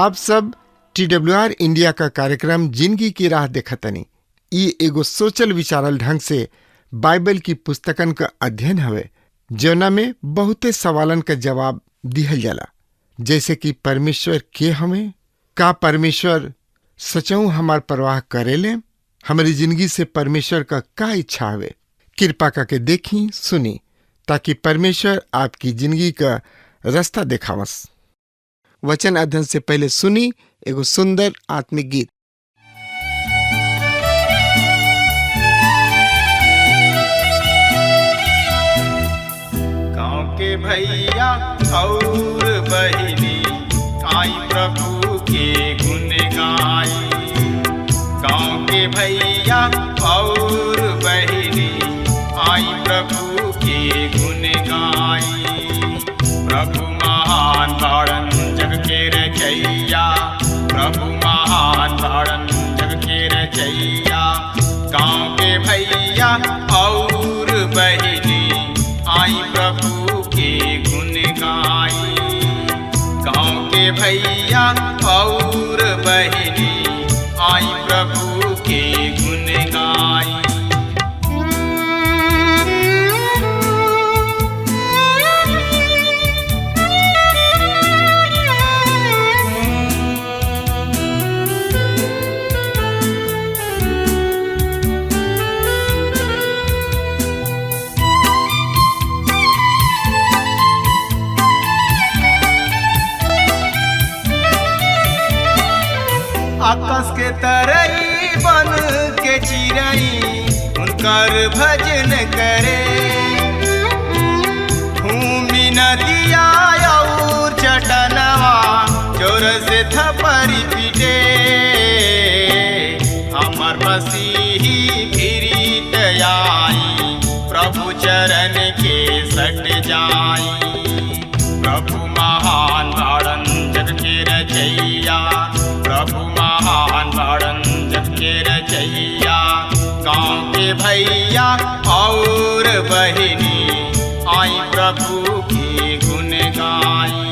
आप सब TWR India का कार्यक्रम जिंदगी की राह देखतनी। ई एगो सोचल विचारल ढंग से बाइबल की पुस्तकन का अध्ययन हवे, जौना में बहुते सवालन का जवाब दिहल जाला, जैसे कि परमेश्वर के हमें, का परमेश्वर सचऊ हमार परवाह करेले, हमारी जिंदगी से परमेश्वर का इच्छा हवे। कृपा करके देखी सुनी ताकि परमेश्वर आपकी जिंदगी का रास्ता दिखावस। वचन अध्ययन से पहले सुनी एगो सुंदर आत्मिक गीत। गाँव के भैया और बहिनी आई प्रभु के गुण गाई। गाँव के भैया और बहिनी आई प्रभु के गुण गाई। प्रभु महान बाड़न जग के रचैया, प्रभु महान बाड़न जग के रचैया। गाँव के भैया और बहिनी आई प्रभु के गुण गाई। गाँव के भैया और बहिनी आई प्रभु के गुण गाई। आकाश के तरई बन के चिरई उनकर भजन करे। भूमि नदिया और चटनवा जोर से थपरी पीटे। हमर मसीही फिरीत आई, प्रभु चरण के सट जाई। प्रभु महान बाड़न जग के रचैया, प्रभु महान बाड़न जग के रचैया। गाँव के भैया और बहिनी आई प्रभु के गुण गाई।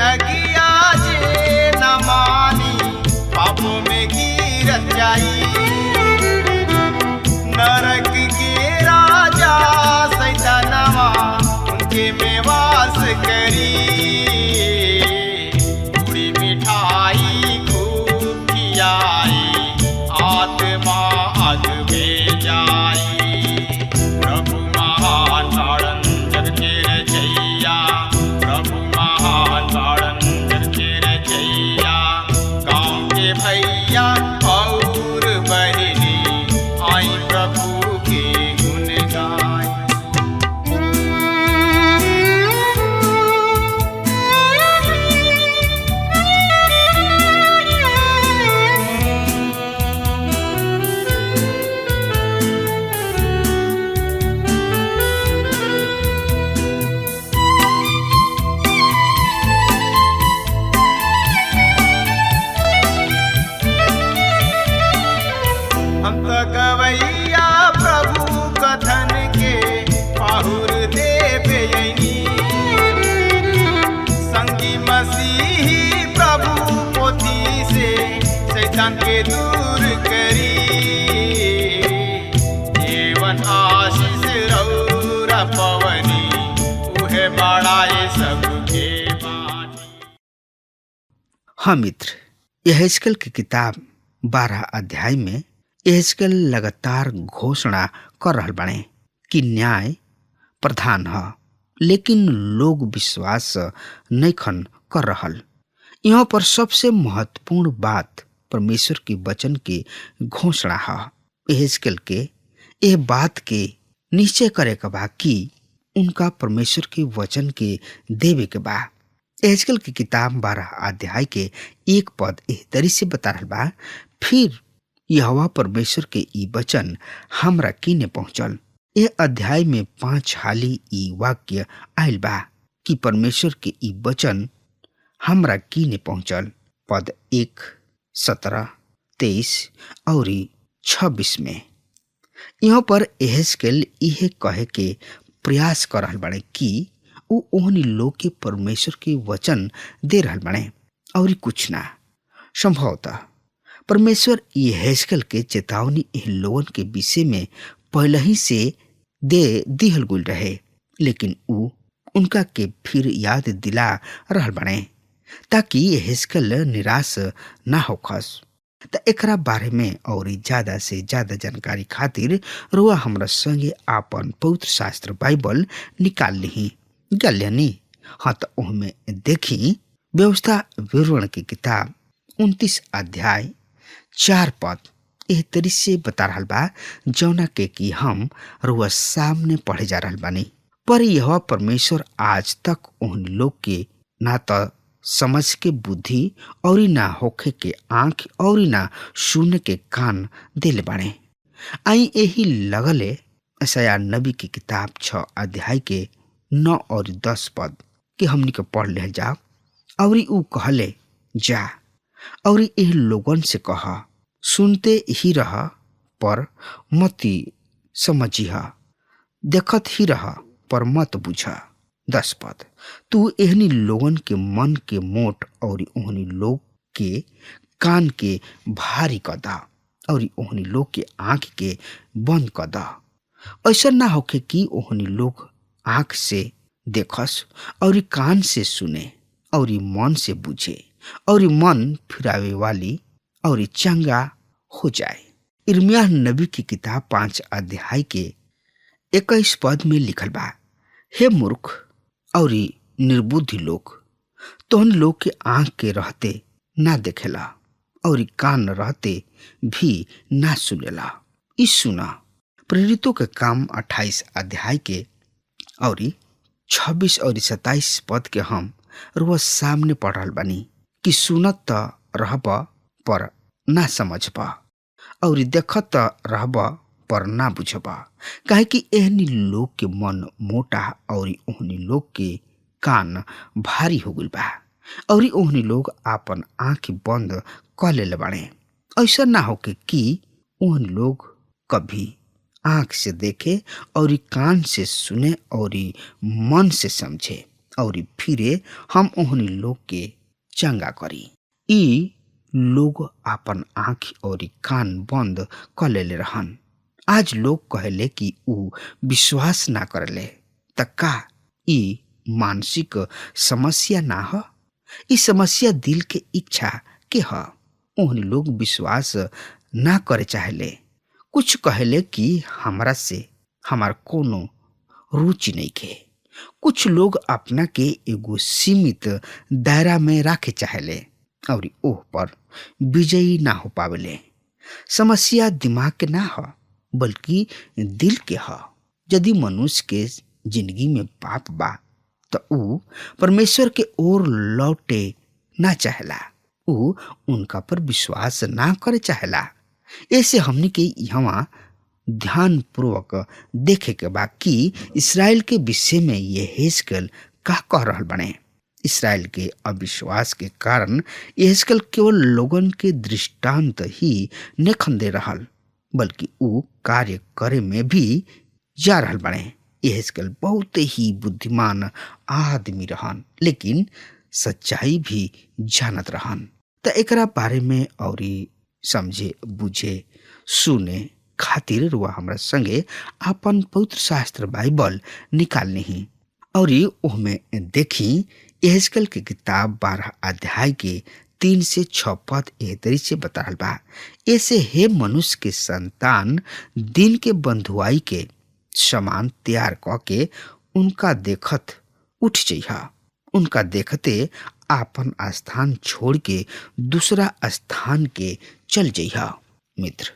अगिया जे न मानी पापों में गिरत जाई। नरक के राजा सैतानवा उनके में वास करी। पूरी मिठाई खूब खियाई, आत्मा अग में जाई। प्रभु महान बाड़न जग के रचैया, प्रभु महान बाड़न जग के रचैया। गाँव के भैया और बहिनी आई प्रभु के गुण गाई। हम तो गवैया प्रभु कथन के पाहुर देवयनी। संगी मसीही प्रभु पोथी से शैतान के दूर करी। जीवन आशीष रौरा पवनी उहे बाड़ाए सबके बानी। हाँ मित्र, यहेजकेल की किताब 12 अध्याय में यहेजकेल लगातार घोषणा कर रहल बाणे कि न्याय प्रधान है, लेकिन लोग विश्वास नइखन कर रहल। यहाँ पर सबसे महत्वपूर्ण बात परमेश्वर के वचन के घोषणा है। यहेजकेल के यह बात के निश्चय करे के बा कि उनका परमेश्वर के वचन के देवे के बा। यहेजकेल की किताब 12 अध्याय के 1 पद एह तरी से बता रहल बा, फिर यहोवा परमेश्वर के ई वचन हमरा किने पहुंचल। ए अध्याय में 5 हाली ई वाक्य आयल बा कि परमेश्वर के ई वचन हमरा किने पहुंचल। पद 1, 17, 23 और 26 में यहाँ पर यहेजकेल इहे कहे के प्रयास कर रहल बाड़े कि उ ओहनी लोग के परमेश्वर के वचन दे रहल बाड़े और कुछ ना। संभवतः परमेश्वर यहेजकेल के चेतावनी एह लोगन के विषय में पहले ही से दे दिहल गुल रहे, लेकिन उ उनका के फिर याद दिला रहल बाड़े ताकि यहेजकेल निराश ना होखस। त एकरा बारे में और ज्यादा से ज्यादा जानकारी खातिर रुआ हमरा संगे आपन पवित्र शास्त्र बाइबल निकाल ली गल्यानी। हाँ, तो ओहमे देखी व्यवस्था विवरण की किताब 29 अध्याय 4 पद एह तरी से बता रहल बा, जौना के कि हम रुआ सामने पढ़े जा रहल बानी। पर यह परमेश्वर आज तक उन लोग के ना तो समझ के बुद्धि और ना होखे के आंख और ना सुने के कान दिल बाड़े। आई यही लगले यशायाह नबी की किताब 6 अध्याय के 9 और 10 पद के हमनी के पढ़ ले जाओ। और ऊ कहले, जा और एह लोगन से कह, सुनते ही रह पर मती समझिह, देखत ही रह पर मत बुझ। 10 पद, तू एहनी लोगन के मन के मोट और ओहनी लोग के कान के भारी क दा और ओहनी लोग के आंख के बंद क दा। ऐसा ना होके कि ओहनी लोग आंख से देखस और कान से सुने और मन से बुझे और मन फिरावे वाली और चंगा हो जाए। इर्मिया नबी की किताब 5 अध्याय के 21 पद में लिखल बा, हे मूर्ख और निर्बुद्धि लोग, तोहन लोग के आंख के रहते ना देखेला और कान रहते भी ना सुनेला। इस सुना प्रेरितों के काम 28 अध्याय के और 26 और 27 पद के हम रोज सामने पढ़ रहल बानी कि सुनत त रहब पर ना समझबा और देखत रहब पर ना बुझबा, काहे कि एहनी लोग के मन मोटा और ओहनी लोग के कान भारी हो गइल बा और ओहनी लोग आपन आंख बंद क लेले बाड़े। ऐसा ना होके कि ओहनी लोग कभी आंख से देखे और कान से सुने और मन से समझे और फिरे हम ओहनी लोग के चंगा करी। ई लोग आपन आंख और कान बंद क लेले रहन। आज लोग कहले कि ऊ विश्वास ना करले, त का ई मानसिक समस्या ना ह? ई समस्या दिल के इच्छा के ह। ओहनी लोग विश्वास ना करे चाहले। कुछ कहले कि हमरा से हमार कोनो रुचि नहीं के। कुछ लोग अपना के एगो सीमित दायरा में रखे चाहले और ओह पर विजयी ना हो पावेले। समस्या दिमाग के ना ह बल्कि दिल के ह। यदि मनुष्य के जिंदगी में पाप बा तो ऊ परमेश्वर के ओर लौटे ना चाहेला, ऊ उनका पर विश्वास ना करे चाहेला। ऐसे हमनी के यहाँ ध्यान पूर्वक देखे के बा कि इस्राएल के विषय में यहेजकेल का कह रहल बने। इस्राएल के अविश्वास के कारण यहेजकेल केवल लोगन के दृष्टांत ही नेखन दे रहल, बल्कि ऊ कार्य करे में भी जा रहल बने। यहेजकेल बहुत ही बुद्धिमान आदमी रहन, लेकिन सच्चाई भी जानत रहन। त एकरा बारे में और समझे बुझे सुने खातिर रुआ हमरा संगे आपन पवित्र शास्त्र बाइबल निकालने ही और ओहमे देखी यहेजकेल के किताब 12 अध्याय के 3 से 6 पद एह तरी से बता रहल बा, ऐसे हे मनुष्य के संतान, दिन के बंधुआई के समान तैयार क के उनका देखत उठ जइहा। उनका देखते आपन स्थान छोड़ के दूसरा स्थान के चल जइहा। मित्र,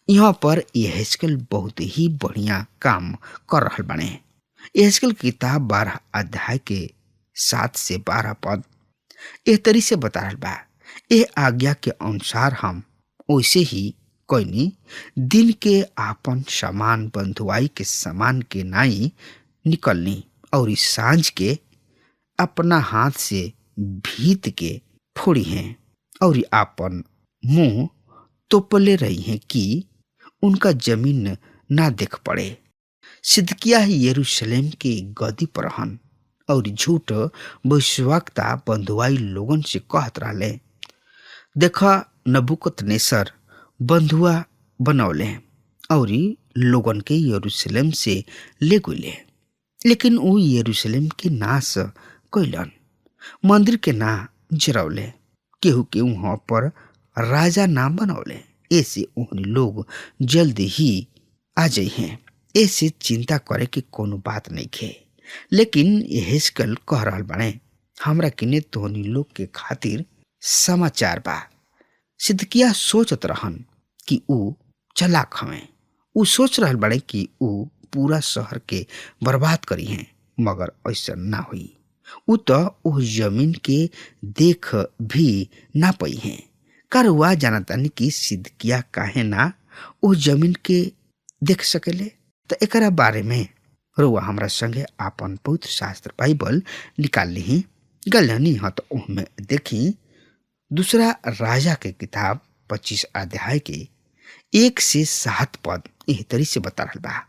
यहाँ पर यहेजकेल बहुत ही बढ़िया काम कर रहल बने। यहेजकेल किताब 12 अध्याय के 7 से 12 पद एह तरी से बता रहल बा, एह आज्ञा के अनुसार हम वैसे ही कोई दिन के आपन सामान बंधुआई के सामान के नाई निकलनी और इस सांझ के अपना हाथ से भीत के फोड़ी हैं और आपन मुंह तोपले रही हैं कि उनका जमीन ना देख पड़े। सिदकिया यरूशलेम के गदी पर हन और झूठ भविष्यवक्ता बंधुआई लोगन से कहत रहले, देखा नबूकदनेस्सर बंधुआ बनौले और लोगन के यरूशलेम से ले गइले, लेकिन वो यरूशलेम के नाश कैलन, मंदिर के ना जरौले, केहू के वहां पर राजा ना बनौले। ऐसे उन्हें लोग जल्दी ही आ जाई हैं। ऐसे चिंता करे के कोनो बात नहीं खे। लेकिन यहेजकेल कह रहल बाड़े, हमरा किने तोहनी लोग के खातिर समाचार बा। सिदकिया सोचत रहन कि ऊ चालाक हवे। ऊ सोच रहल बाड़े कि ऊ पूरा शहर के बर्बाद करी हैं, मगर ऐसा ना हुई। ऊ तो उस जमीन के देख भी ना पई हैं। कारवा जानतानी कि सिदकिया काहे ना उस जमीन के देख सकेले। तो एकरा बारे में रुआ हमरा संगे आपन पवित्र शास्त्र बाइबल निकाल ली गलनी ह तो उनमें देखी दूसरा राजा के किताब 25 अध्याय के 1 से 7 पद एह तरी से बता रहल बा।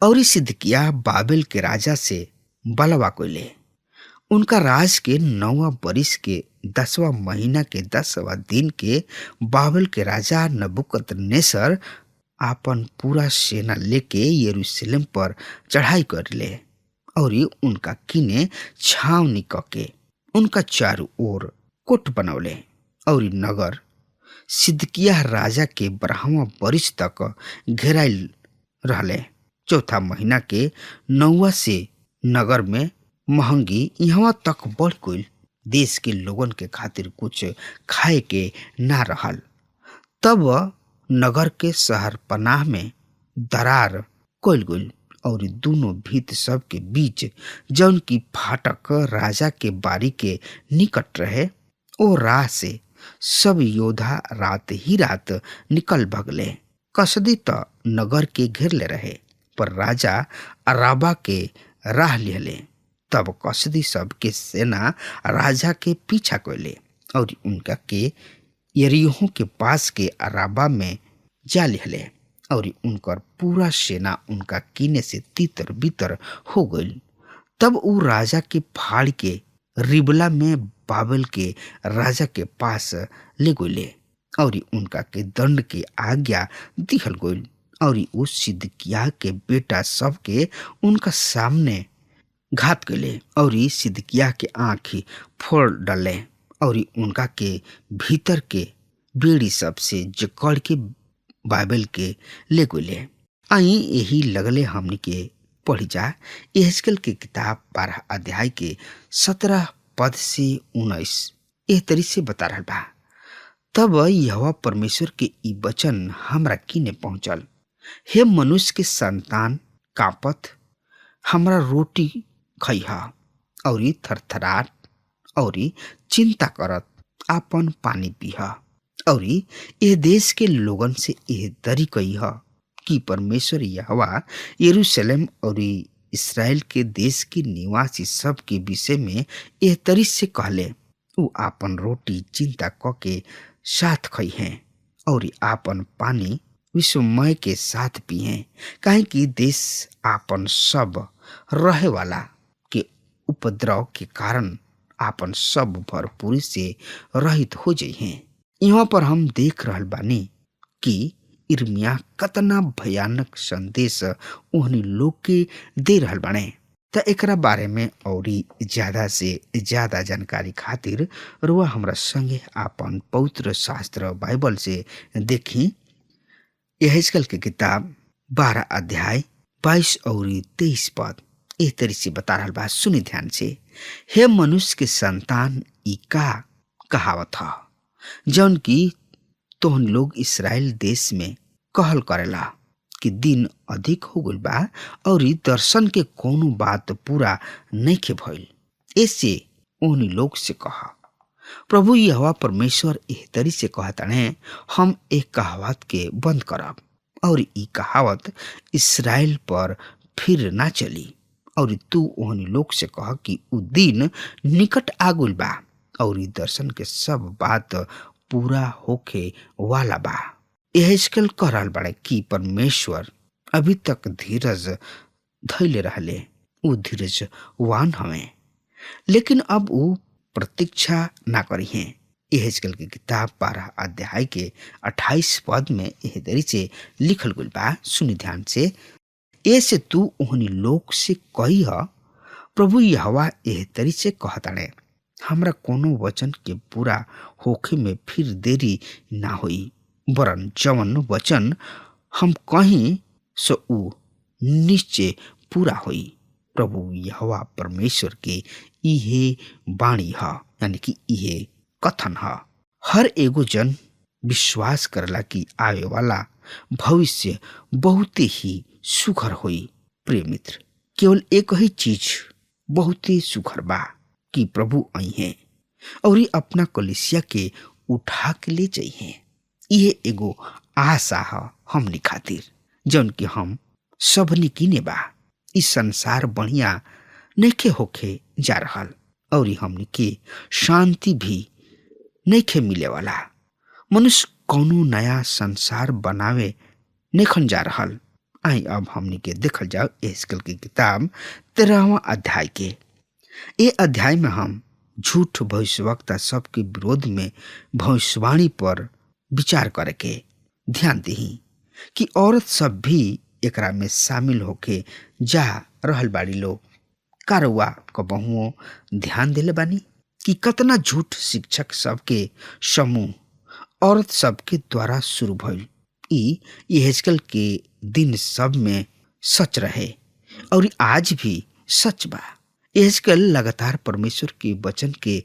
और सिदकिया बाबेल के राजा से बलवा कोइले। उनका राज के 9वां बरिस के 10वां महीना के 10वां दिन के बाबेल के राजा नबूकदनेस्सर आपन पूरा सेना लेके यरूशलेम पर चढ़ाई कर ले और उनका किने छावनी कके उनका चारों ओर कोट बनौले और नगर सिदकिया राजा के 12वां बरिस तक घेराइल रहले। चौथा महीना के 9वां से नगर में महंगी यहाँ तक बढ़ गई, देश के लोगन के खातिर कुछ खाए के ना रहल। तब नगर के शहर पनाह में दरार कोल गई और दोनों भीत सब के बीच जौन की फाटक राजा के बारी के निकट रहे, ओ राह से सब योद्धा रात ही रात निकल भगले। कसदी तो नगर के घेर ले रहे, पर राजा अराबा के राह लिहले। तब कसदी सब के सेना राजा के पीछा कैले और उनका के यरीहो के पास के अराबा में जा लिहले और उनकर पूरा सेना उनका कीने से तितर बितर हो गई। तब ऊ राजा के फाड़ के रिबला में बाबेल के राजा के पास ले गए और उनका के दंड के आज्ञा दिहल गई और ऊ सिदकिया के बेटा सब के उनका सामने घात गले और सिदकिया के आँखी फोड़ डाले और उनका के भीतर के बेड़ी सब से जकड़ के बाइबल के ले गए। आई यही लगले हमनी के पढ़ी जा यहेजकेल के किताब 12 अध्याय के 17 पद से 19 एह तरी से बता रहल बा। तब यहोवा परमेश्वर के ई वचन हमरा किने पहुंचल, हे मनुष्य के संतान, कापत हमरा रोटी खइहा और थरथराट और चिंता करत आपन पानी पीहा और यह देश के लोगन से यह दरी कहिहा कि परमेश्वर यहोवा यरूशलेम और इस्राएल के देश के निवासी सब के विषय में यह तरी से कहले, ऊ आपन रोटी चिंता क के साथ खई हैं और आपन पानी विस्मय के साथ पिए, काहे कि देश आपन सब रहे वाला के उपद्रव के कारण आपन सब भरपूरी से रहित हो जाई हैं। यहाँ पर हम देख रहल बानी कि इर्मिया कतना भयानक संदेश उन्हीं लोग के दे रहल बाने। त एकरा बारे में और ज्यादा से ज्यादा जानकारी खातिर रुआ हमरा संगे आपन पवित्र शास्त्र बाइबल से देखी यहेजकेल के किताब 12 अध्याय 22 और 23 पद एह तरी से बता रहल बा। सुनी ध्यान से, हे मनुष्य के संतान, ई का कहावत ह जौन की तोहन लोग इस्राएल देश में कहल करेला कि दिन अधिक हो गइल बा और दर्शन के कोनो बात पूरा नहीं के भइल। ऐसे उन्हीं लोग से कहा, प्रभु यहोवा परमेश्वर एह तरी से कहताने, हम एक कहावत के बंद करब और ई कहावत इसराइल पर फिर ना चली। और तू ओहनी लोग से कह कि उ दिन निकट आगुल बा और ई दर्शन के सब बात पूरा होके वाला बा। यहेजकेल कह रहल बाड़े कि परमेश्वर अभी तक धीरज धैले रहले, उ धीरजवान हवे, लेकिन अब उ प्रतीक्षा ना करी है। यहेजकेल की किताब 12 अध्याय के 28 पद में एह तरी से लिखल गइल बा, सुनी ध्यान से। ऐसे तू ओहनी लोग से कही ह, प्रभु यहोवा एह तरी से कहताड़े, हमरा कोनो वचन के पूरा होखे में फिर देरी ना होई, वरन जवन वचन हम कहीं सो उ निश्चय पूरा होई। प्रभु यहोवा परमेश्वर के इहे बाणी ह, यानी कि इहे कथन ह। हर एगो जन विश्वास करला कि आवे वाला भविष्य बहुत ही सुघर होई। प्रिय मित्र, केवल एक ही चीज बहुत ही सुघर बा कि प्रभु आई हैं और ये अपना कलिसिया के उठा के ले जाई हैं। ये एगो आशा है हमनी खातिर, जौन कि हम सबनी किने बा। इस संसार बढ़िया नइखे होखे जा रहल और हमनी के शांति भी नइखे मिले वाला। मनुष्य कौनो नया संसार बनावे नइखन जा रहल। आई अब हमनी के देखल जाओ यहेजकेल की किताब 13वां अध्याय के। ए अध्याय में हम झूठ भविष्यवक्ता सबके विरोध में भविष्यवाणी पर विचार करे के ध्यान दही कि औरत सब भी एकरा में शामिल होके जा रहल बाड़ी लोग। कारवा कबहुओ ध्यान देले बानी कि कतना झूठ शिक्षक सबके समूह औरत सबके द्वारा शुरू भइल। ई यहेजकेल के दिन सब में सच रहे और आज भी सच बा। यहेजकेल लगातार परमेश्वर के वचन के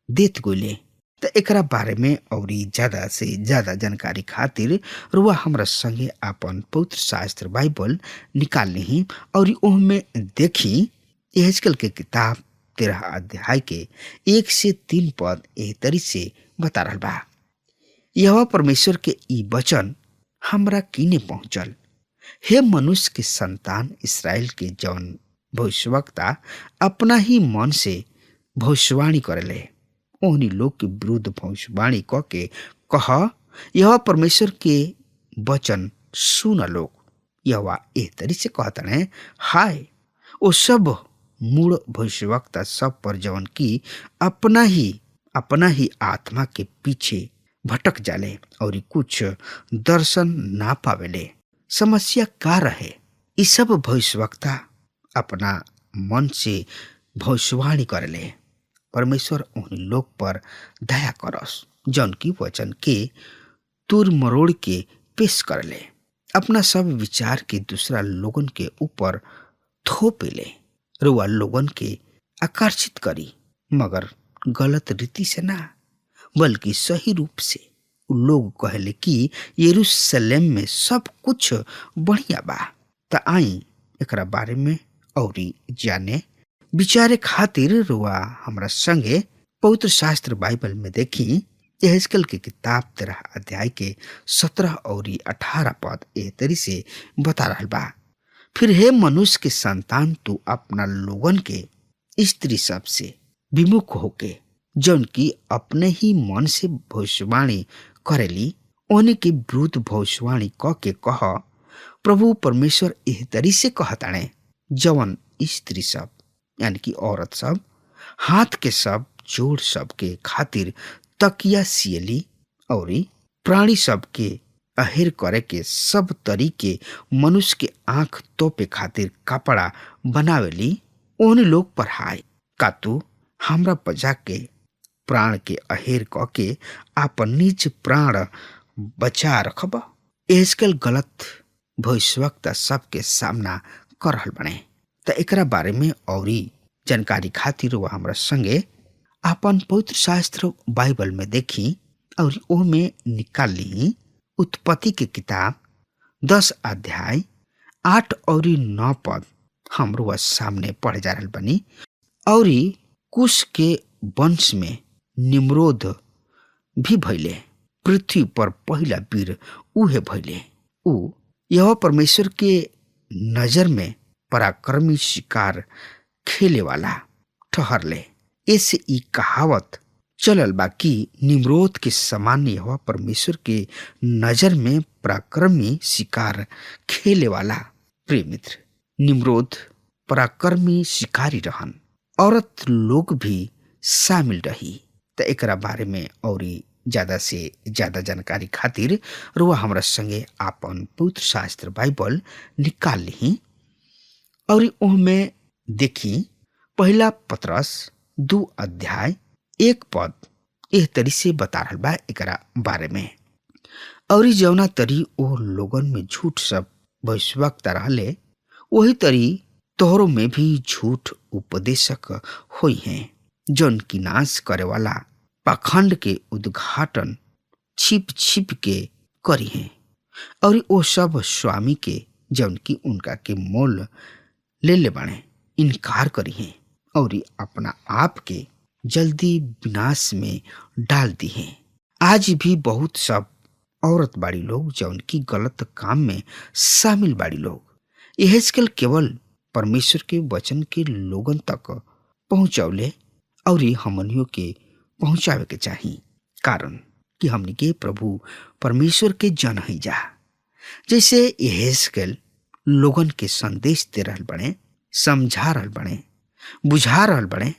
देत गइले। त एकरा बारे में और ज्यादा से ज्यादा जानकारी खातिर रुआ हमरा संगे आपन पवित्र शास्त्र बाइबल निकाल ली और ओहमे देखी यहेजकेल के किताब 13 अध्याय के 1 से 3 पद एह तरी से बता रहल बा। यहोवा परमेश्वर के ई वचन हमरा किने पहुंचल, हे मनुष्य के संतान इसराइल के जौन भविष्यवक्ता अपना ही मन से भविष्यवाणी करेले, ओहनी लोग के विरुद्ध भविष्यवाणी क के कह, यहोवा परमेश्वर के वचन सुन लोग। यहोवा एह तरी से कहतने, हाय ओ सब मूढ़ भविष्यवक्ता सब पर जवन की अपना ही आत्मा के पीछे भटक जाले और कुछ दर्शन ना पावेले। समस्या का रहे? इ सब भविष्यवक्ता अपना मन से भविष्यवाणी करेले। परमेश्वर उन लोग पर दया करस जौन की वचन के तुर मरोड़ के पेश करले, अपना सब विचार के दूसरा लोगन के ऊपर थोपेले, रुआ लोगन के आकर्षित करी, मगर गलत रीति से ना बल्कि सही रूप से। लोग कहले कि यरूशलेम में सब कुछ बढ़िया बा। त आई एकरा बारे में औरी जाने विचारे खातिर रुआ हमरा संगे पवित्र शास्त्र बाइबल में देखी यहेजकेल की किताब 13 अध्याय के 17 और 18 पद एह तरी से बता रहल बा। फिर हे मनुष्य के संतान, तू अपना लोगन के स्त्री सब से विमुख होके जौन की अपने ही मन से भविष्यवाणी करेली, ओने के विरुद्ध भविष्यवाणी क के कह, प्रभु परमेश्वर एह तरी से कहताणे, जवन स्त्री सब यानी कि औरत सब हाथ के सब जोड़ सब के खातिर तकिया सियली और प्राणी सब के अहेर करे के सब तरीके मनुष्य के आंख तोपे खातिर कपड़ा बनावेली, ओन लोग पर हाय का तू हमरा बजा के प्राण के अहेर क के आपन निज प्राण बचा रखब। यहेजकेल गलत भविष्यवक्ता सबके सामना कर रहल बने। त एकरा बारे में औरी जानकारी खातिर वह हमरा संगे आपन पवित्र शास्त्र बाइबल में देखी और ओ में निकाल ली उत्पत्ति के किताब 10 अध्याय 8 और 9 पद हमरो सामने पढ़े जा रहल बनी। और कुश के वंश में निम्रोद भी भइले। पृथ्वी पर पहिला वीर उहे भइले। ऊ यह परमेश्वर के नजर में पराक्रमी शिकार खेले वाला ठहरले। ऐसे ई कहावत चलल बा कि निम्रोद के समान यह परमेश्वर के नजर में पराक्रमी शिकार खेले वाला। प्रिय मित्र, निम्रोद पराक्रमी शिकारी रहन। औरत लोग भी शामिल रही। त एकरा बारे में और ज्यादा से ज्यादा जानकारी खातिर रुआ हमरा संगे आपन पवित्र शास्त्र बाइबल निकाल ली और ओहमे देखी पहला पतरस 2 अध्याय 1 पद एह तरी से बता रहल बा एकरा बारे में। और जौना तरी ओ लोगन में झूठ सब भविष्यवक्ता रहले, वही तरी तोहरों में भी झूठ उपदेशक होई हैं, जौन की नाश करे वाला पाखंड के उद्घाटन छिप छिप के करी हैं। और ओ सब स्वामी के जौन की उनका के मोल ले बाणे इनकार करी हैं और अपना आप के जल्दी विनाश में डाल दी हैं। आज भी बहुत सब औरत बाड़ी लोग जौन की गलत काम में शामिल बाड़ी लोग। यहेजकेल केवल परमेश्वर के वचन के लोगन तक पहुंचौले और हमनियों के पहुंचावे के चाहिए, कारण कि हमनी के प्रभु परमेश्वर के जन ही जा। जैसे यहेजकेल लोगन के संदेश दे रहल बने, समझा रहल बने, बुझा रहल बने,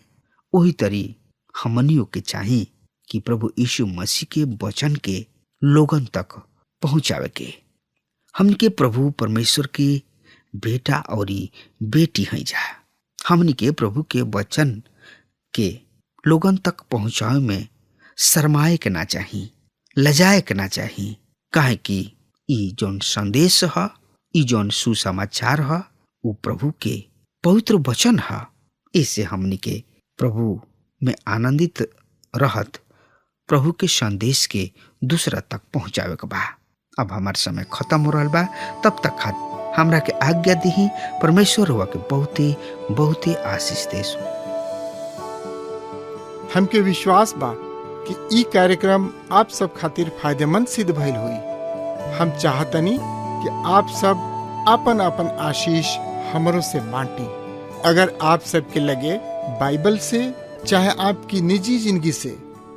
वही तरी हमनियों के चाहिए कि प्रभु यीशु मसीह के वचन के लोगन तक पहुंचावे के। हमनी के प्रभु परमेश्वर के बेटा और बेटी हैं जा। हमनी के प्रभु के वचन के लोगन तक पहुंचावे में शर्माए के ना चाहिए, लजाए के ना चाहिए, काहे कि ई जौन संदेश है, ई जौन सुसमाचार है, वो प्रभु के पवित्र वचन है। इससे हमनी के प्रभु में आनंदित रहत प्रभु के संदेश के दूसरा तक पहुंचावे के बा। अब हमार समय खत्म हो रहा बा, तब तक हमरा के आज्ञा दी। परमेश्वर हुआ के बहुते बहुते आशीष देस। हमके विश्वास बा कि ई कार्यक्रम आप सब खातिर फायदेमंद सिद्ध भइल हुई। हम चाहतनी कि आप सब आपन आपन आशीष हमरों से बांटी। अगर आप सबके लगे बाइबल से चाहे आपकी निजी जिंदगी से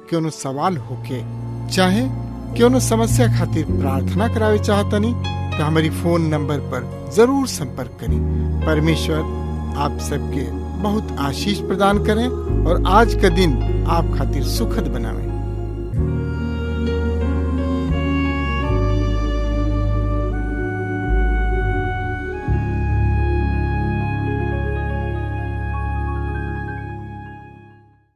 क्यों सवाल होके चाहे क्यों समस्या खातिर प्रार्थना करावे चाहतनी तो हमारी फोन नंबर पर जरूर संपर्क करें। परमेश्वर आप सबके बहुत आशीष प्रदान करें और आज का दिन आप खातिर सुखद बनावे।